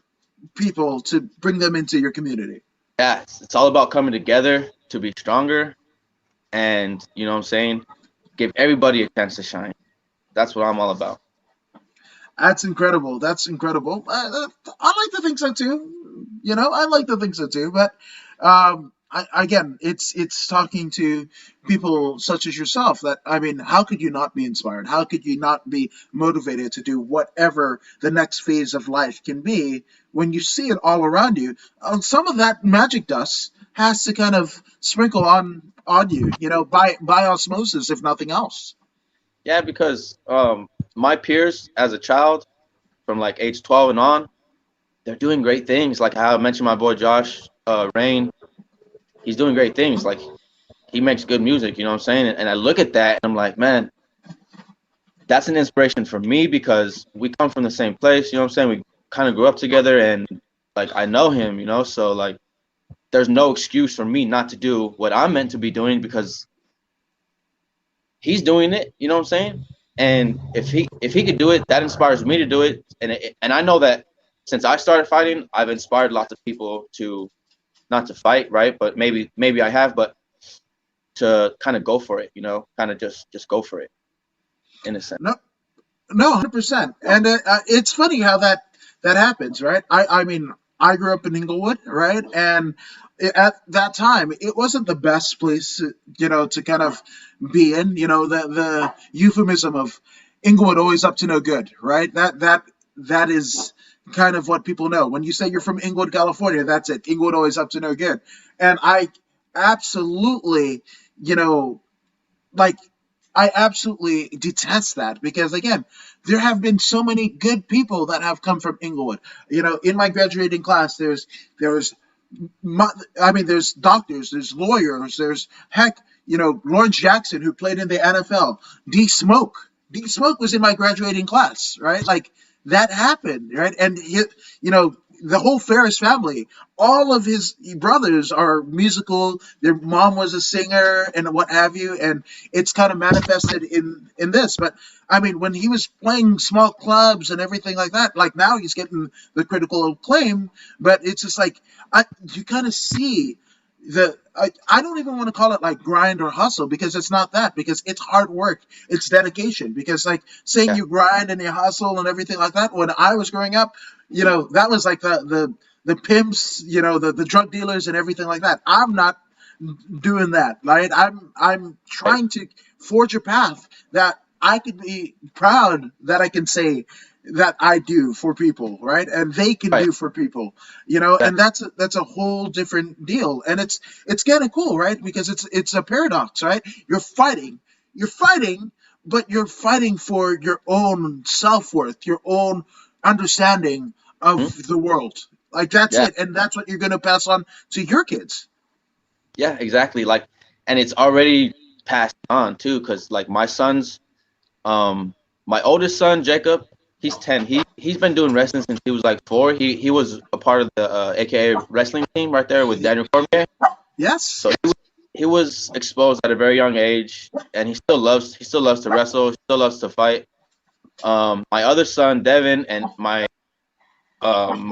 people to bring them into your community. Yeah, it's all about coming together to be stronger, and you know what I'm saying. Give everybody a chance to shine. That's what I'm all about. That's incredible. That's incredible. I like to think so too. I like to think so too. But again, it's talking to people such as yourself. That I mean, how could you not be inspired? How could you not be motivated to do whatever the next phase of life can be when you see it all around you? Some of that magic dust has to kind of sprinkle on you. By osmosis, if nothing else. Yeah, because my peers as a child from like age 12 and on, they're doing great things. Like how I mentioned my boy Josh Rain, he's doing great things. Like he makes good music, you know what I'm saying? And I look at that and I'm like, man, that's an inspiration for me because we come from the same place, you know what I'm saying? kind of grew up together, and like I know him, you know, so like there's no excuse for me not to do what I'm meant to be doing because he's doing it, you know what I'm saying? And if he could do it, that inspires me to do it. And I know that since I started fighting, I've inspired lots of people to not to fight, right? But maybe I have, but to kind of go for it, you know, kind of just go for it in a sense. No, no, 100%. And it's funny how that happens, right? I mean, I grew up in Inglewood, right? And at that time, it wasn't the best place, to kind of be in. The euphemism of Inglewood always up to no good, right? That is kind of what people know. When you say you're from Inglewood, California, that's it. Inglewood always up to no good. And I absolutely, you know, like I absolutely detest that because again, there have been so many good people that have come from Inglewood. In my graduating class, there's there's doctors, there's lawyers, there's heck, Lawrence Jackson who played in the NFL. D Smoke was in my graduating class, right? Like that happened, right? And the whole Ferris family, all of his brothers are musical. Their mom was a singer and what have you, and it's kind of manifested in this. But I mean, when he was playing small clubs and everything like that, like now he's getting the critical acclaim, but it's just like you kind of see I don't even want to call it like grind or hustle because it's not that, because it's hard work, it's dedication. Because like saying Yeah. you grind and you hustle and everything like that, when I was growing up, that was like the pimps, the drug dealers and everything like that. I'm not doing that, right? I'm trying to forge a path that I could be proud that I can say that I do for people, right? And they can Right. do for people, That, and that's a whole different deal. And it's kind of cool, right? Because it's a paradox, right? You're fighting, but you're fighting for your own self-worth, your own understanding mhm. of the world. Like that's Yeah. it, and that's what you're going to pass on to your kids. Yeah, exactly. Like, and it's already passed on too, because like um, my oldest son Jacob, he's 10. He's been doing wrestling since he was like 4. He was a part of the AKA wrestling team right there with Daniel Cormier. Yes. So he was exposed at a very young age, and he still loves to wrestle. He still loves to fight. My other son Devin and my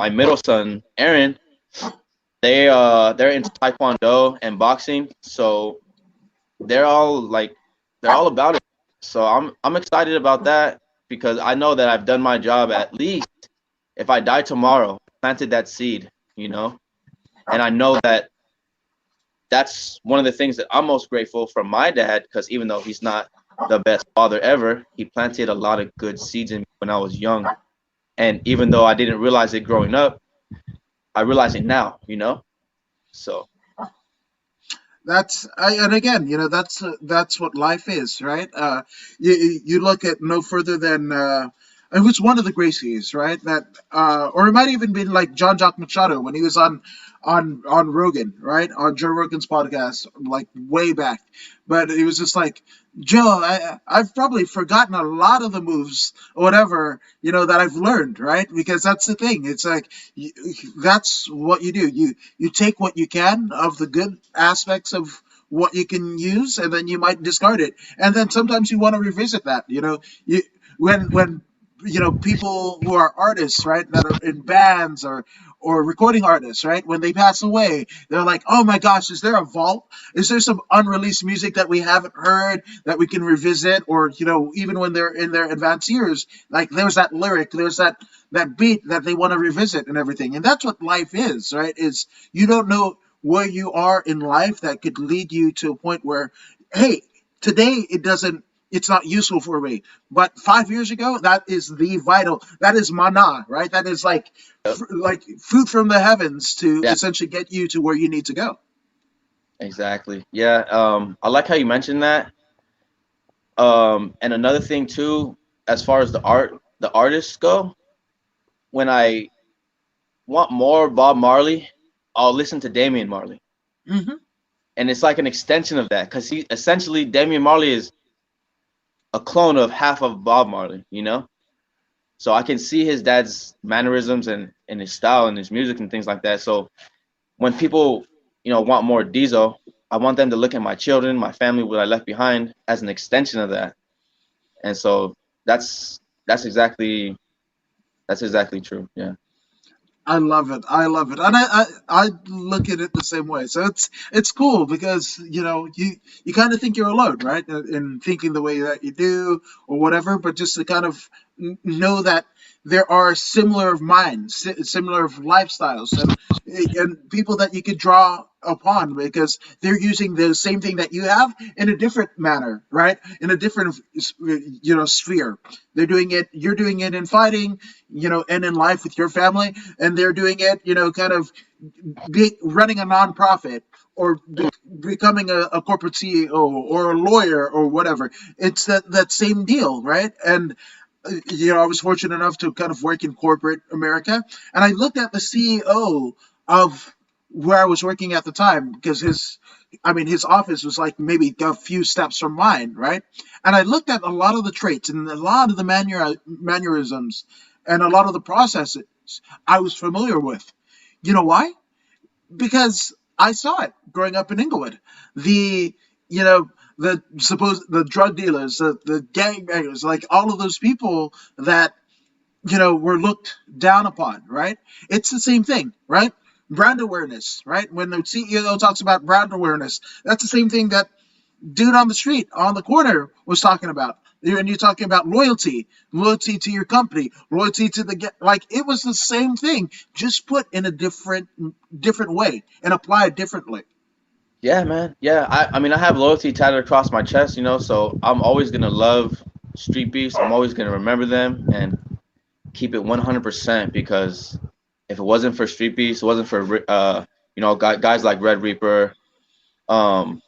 middle son Aaron, they're into taekwondo and boxing. So they're all like they're all about it. So I'm excited about that because I know that I've done my job. At least if I die tomorrow, planted that seed, you know. And I know that that's one of the things that I'm most grateful from my dad, because even though he's not the best father ever, he planted a lot of good seeds in me when I was young. And even though I didn't realize it growing up, I realize it now, you know. So And again, that's what life is, right? You look at no further than it was one of the Gracies, right? Or it might even been like John Jacques Machado when he was on Rogan, right? On Joe Rogan's podcast, like way back. But it was just like, Joe, I've probably forgotten a lot of the moves or whatever, that I've learned, right? Because that's the thing. It's like you, that's what you do. You take what you can of the good aspects of what you can use, and then you might discard it. And then sometimes you want to revisit that. You when people who are artists, right, that are in bands or recording artists, right, when they pass away, they're like, oh my gosh, is there a vault? Is there some unreleased music that we haven't heard that we can revisit? Or even when they're in their advanced years, like there's that lyric, there's that beat that they want to revisit and everything. And that's what life is, right? Is you don't know where you are in life that could lead you to a point where, hey, today it's not useful for me, but 5 years ago, that is that is mana, right? That is like food from the heavens to yeah, essentially get you to where you need to go. exactly. Yeah. I like how you mentioned that. And another thing too, as far as the artists go, when I want more Bob Marley, I'll listen to Damian Marley, Hmm. and it's like an extension of that because Damian Marley is a clone of half of Bob Marley, you know. So I can see his dad's mannerisms and his style and his music and things like that. So when people, want more Deezo, I want them to look at my children, my family, what I left behind as an extension of that. And so that's that's exactly that's exactly true. Yeah. I love it. I love it, and I look at it the same way. So it's cool because you kind of think you're alone, right, in thinking the way that you do or whatever. But just to kind of know that there are similar minds, similar lifestyles, and people that you could draw upon because they're using the same thing that you have in a different manner, right? In a different sphere. They're doing it. You're doing it in fighting, and in life with your family, and they're doing it, kind of running a nonprofit or becoming a corporate CEO or a lawyer or whatever. It's that same deal, right? And I was fortunate enough to kind of work in corporate America, and I looked at the CEO of where I was working at the time because his office was like maybe a few steps from mine, right? And I looked at a lot of the traits and a lot of the mannerisms and a lot of the processes I was familiar with. You know why? Because I saw it growing up in Inglewood. The you know the drug dealers, the gangbangers, like all of those people that were looked down upon, right? It's the same thing, right? Brand awareness, right? When the CEO talks about brand awareness, that's the same thing that dude on the street, on the corner, was talking about. And you're talking about loyalty to your company, loyalty to like it was the same thing, just put in a different way and applied differently. Yeah, man. Yeah, I mean, I have loyalty tatted across my chest, so I'm always gonna love Street Beefs. I'm always gonna remember them and keep it 100% because if it wasn't for Street Beefs, it wasn't for guys like Red Reaper, um,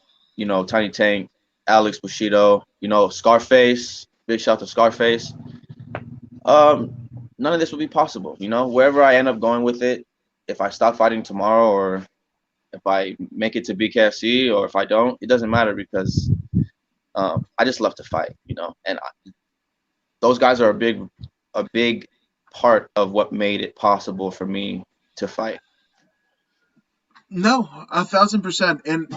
Tiny Tank, Alex Bushido, Scarface. Big shout to Scarface. Um, None of this would be possible. Wherever I end up going with it, if I stop fighting tomorrow or if I make it to BKFC or if I don't, it doesn't matter because I just love to fight, and those guys are a big part of what made it possible for me to fight. No, 1,000%, and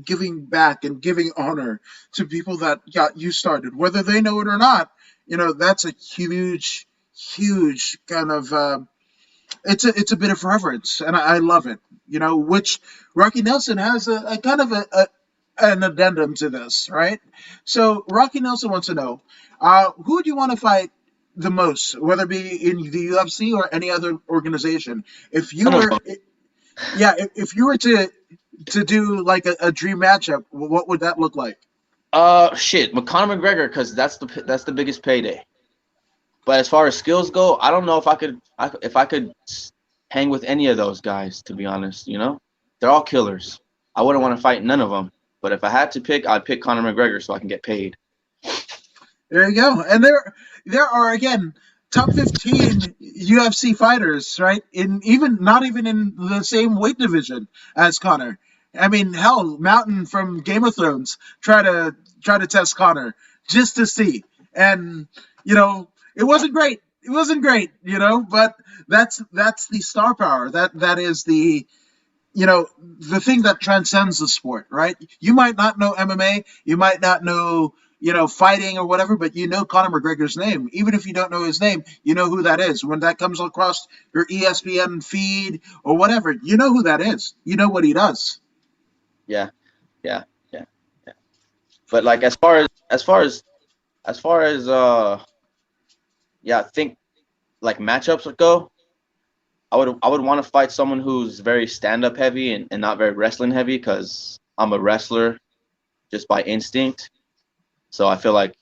giving back and giving honor to people that got you started, whether they know it or not. That's a huge, huge kind of. It's a bit of reverence, and I love it. Which Rocky Nelson has a kind of an addendum to this, right? So Rocky Nelson wants to know, who do you want to fight the most, whether it be in the UFC or any other organization? If you were, yeah, if you were to do like a dream matchup, what would that look like? Shit, with Conor McGregor, because that's the biggest payday. But as far as skills go, I don't know if I could hang with any of those guys. To be honest, they're all killers. I wouldn't want to fight none of them. But if I had to pick, I'd pick Conor McGregor so I can get paid. There you go. And there are again top 15 UFC fighters, right? In even not even in the same weight division as Connor. I mean, hell, Mountain from Game of Thrones try to test Connor just to see. And it wasn't great. It wasn't great, but that's the star power. That is the thing that transcends the sport, right? You might not know MMA, you might not know, fighting or whatever, but Conor McGregor's name. Even if you don't know his name, you know who that is. When that comes across your ESPN feed or whatever, you know who that is. You know what he does. Yeah, yeah, yeah, yeah. But like as far as yeah, I think like matchups go, I would want to fight someone who's very stand up heavy and not very wrestling heavy because I'm a wrestler just by instinct. So I feel like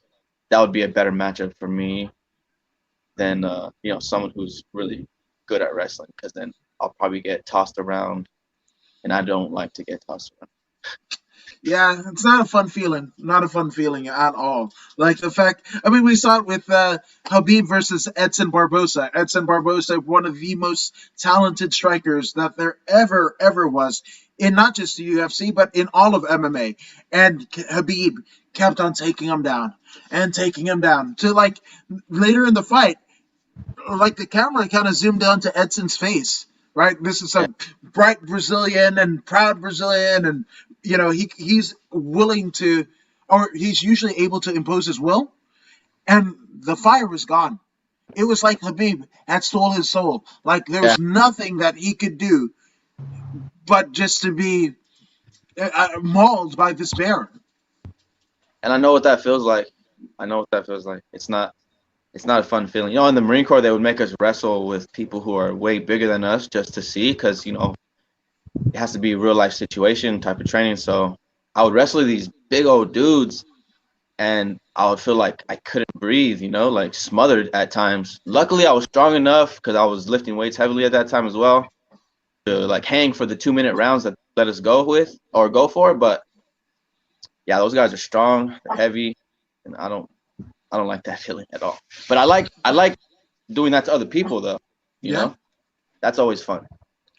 that would be a better matchup for me than someone who's really good at wrestling because then I'll probably get tossed around and I don't like to get tossed around. Yeah, it's not a fun feeling. Not a fun feeling at all. Like the fact, I mean, we saw it with Habib versus Edson Barbosa. Edson Barbosa, one of the most talented strikers that there ever was in not just the UFC, but in all of MMA. And Habib kept on taking him down and taking him down to like later in the fight, like the camera kind of zoomed down to Edson's face. Right, this is Yeah. a bright Brazilian and proud Brazilian, and he's willing to, or he's usually able to impose his will, and the fire was gone. It was like Habib had stole his soul. Like there Yeah. was nothing that he could do but just to be mauled by this bear. And I know what that feels like. I know what that feels like. It's not a fun feeling. In the Marine Corps, they would make us wrestle with people who are way bigger than us just to see, because, it has to be a real life situation type of training. So I would wrestle these big old dudes, and I would feel like I couldn't breathe, like smothered at times. Luckily, I was strong enough because I was lifting weights heavily at that time as well to like hang for the 2-minute rounds that let us go for. But yeah, those guys are strong, they're heavy, and I don't like that feeling at all. But I like doing that to other people though. Yeah, That's always fun.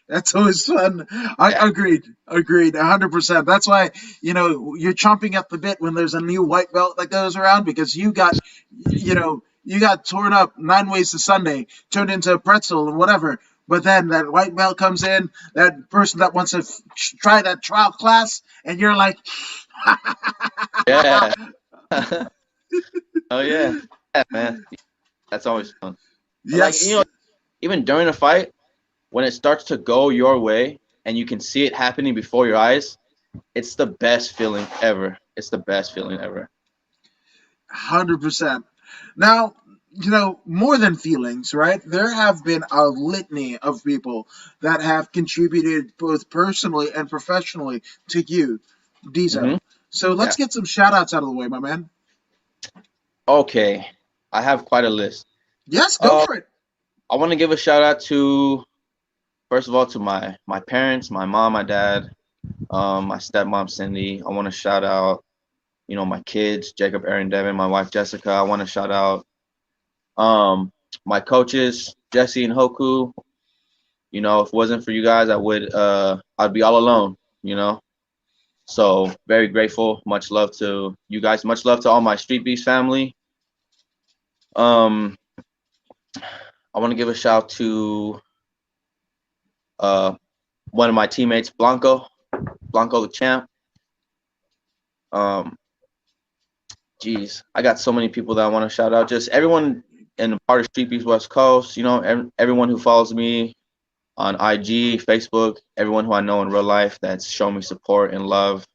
that's always fun. I Yeah. agreed, 100%. That's why you're chomping at the bit when there's a new white belt that goes around, because you got torn up 9 ways to Sunday, turned into a pretzel and whatever. But then that white belt comes in, that person that wants to try that trial class, and you're like, Yeah. Oh yeah. Yeah, man. That's always fun. Like, yes, even during a fight, when it starts to go your way and you can see it happening before your eyes, it's the best feeling ever. It's the best feeling ever. 100%. Now, more than feelings, right? There have been a litany of people that have contributed both personally and professionally to you, Hmm. Deezo. So Yeah. let's get some shout outs out of the way, my man. Okay. I have quite a list. Yes, go Uh, for it. I want to give a shout out to, first of all, to my parents, my mom, my dad, my stepmom Cindy. I want to shout out, my kids, Jacob, Aaron, Devin, my wife Jessica. I want to shout out my coaches, Jesse and Hoku. If it wasn't for you guys, I'd be all alone, you know. So very grateful. Much love to you guys. Much love to all my Street Beast family. Um, I want to give a shout to uh one of my teammates, Blanco the champ. Um, Geez, I got so many people that I want to shout out. Just everyone in the part of Street Beast West Coast. Everyone who follows me on IG, Facebook, everyone who I know in real life that's shown me support and love.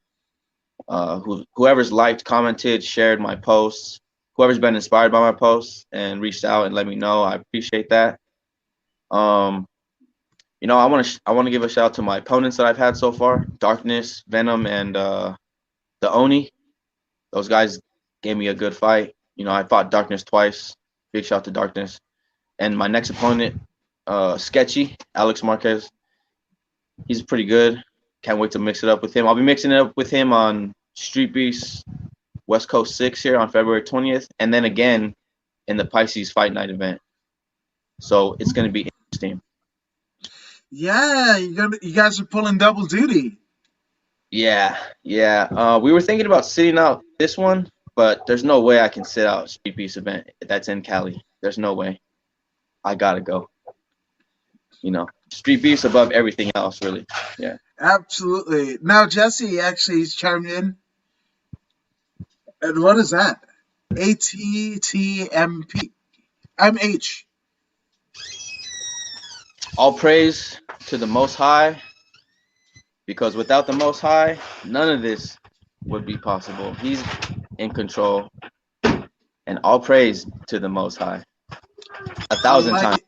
Whoever's liked, commented, shared my posts, whoever's been inspired by my posts and reached out and let me know, I appreciate that. Um, I want to give a shout out to my opponents that I've had so far: Darkness, Venom, and the Oni. Those guys gave me a good fight. I fought Darkness twice. Big shout out to Darkness. And my next opponent, Sketchy, Alex Marquez. He's pretty good. Can't wait to mix it up with him. I'll be mixing it up with him on Street Beast West Coast 6 here on February 20th, and then again in the Pisces Fight Night event. So it's going to be interesting. Yeah, you guys are pulling double duty. Yeah. We were thinking about sitting out this one, but there's no way I can sit out Street Beast event that's in Cali. There's no way. I gotta go. Street Beast above everything else, really. Yeah. Absolutely. Now, Jesse actually chimed in. And what is that? ATTMP. MH. All praise to the Most High, because without the Most High, none of this would be possible. He's in control, and all praise to the Most High. A I thousand like times. it.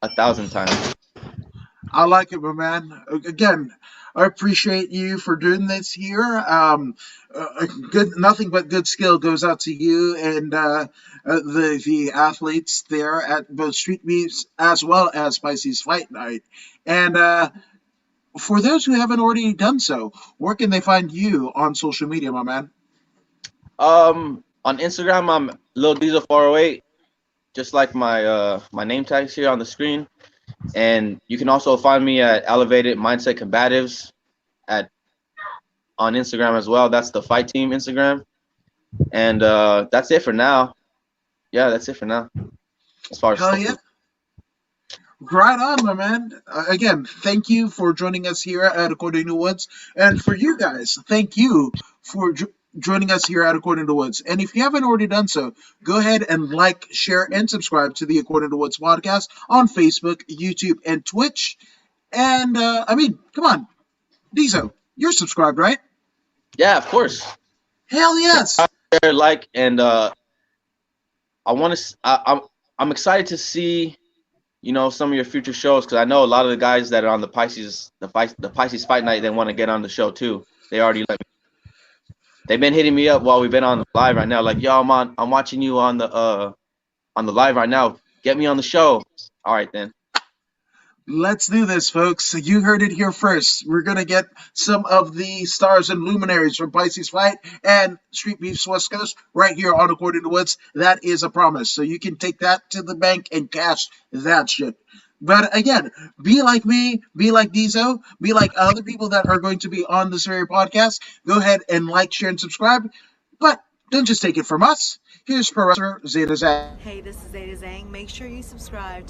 A thousand times. I like it, my man. Again, I appreciate you for doing this here. Good, nothing but good skill goes out to you and the athletes there at both Street Meets as well as Pisces Fight Night. And for those who haven't already done so, where can they find you on social media, my man? On Instagram, I'm Lil Deezo 408, just like my name tags here on the screen. And you can also find me at Elevated Mindset Combatives at on Instagram as well. That's the Fight Team Instagram, and that's it for now. Yeah, that's it for now. As far as Hell yeah. Right on, my man. Again, thank you for joining us here at According to Woods. And for you guys, thank you for joining us here at According to Woods. And if you haven't already done so, go ahead and like, share, and subscribe to the According to Woods podcast on Facebook, YouTube, and Twitch. And, come on. Deezo, you're subscribed, right? yeah, of course. Hell yes. Share, like, and I want to. I'm excited to see, some of your future shows, because I know a lot of the guys that are on the Pisces Fight Night, they want to get on the show too. They already let me. They've been hitting me up while we've been on the live right now, like, yo, I'm watching you on the live right now. Get me on the show. All right then. Let's do this, folks. You heard it here first. We're going to get some of the stars and luminaries from Pisces Fight and Street Beefs West Coast right here on According to Woods. That is a promise. So you can take that to the bank and cash that shit. But again, be like me, be like Deezo, be like other people that are going to be on this very podcast. Go ahead and like, share, and subscribe. But don't just take it from us. Here's Professor Zeta Zang. Hey, this is Zeta Zang. Make sure you subscribe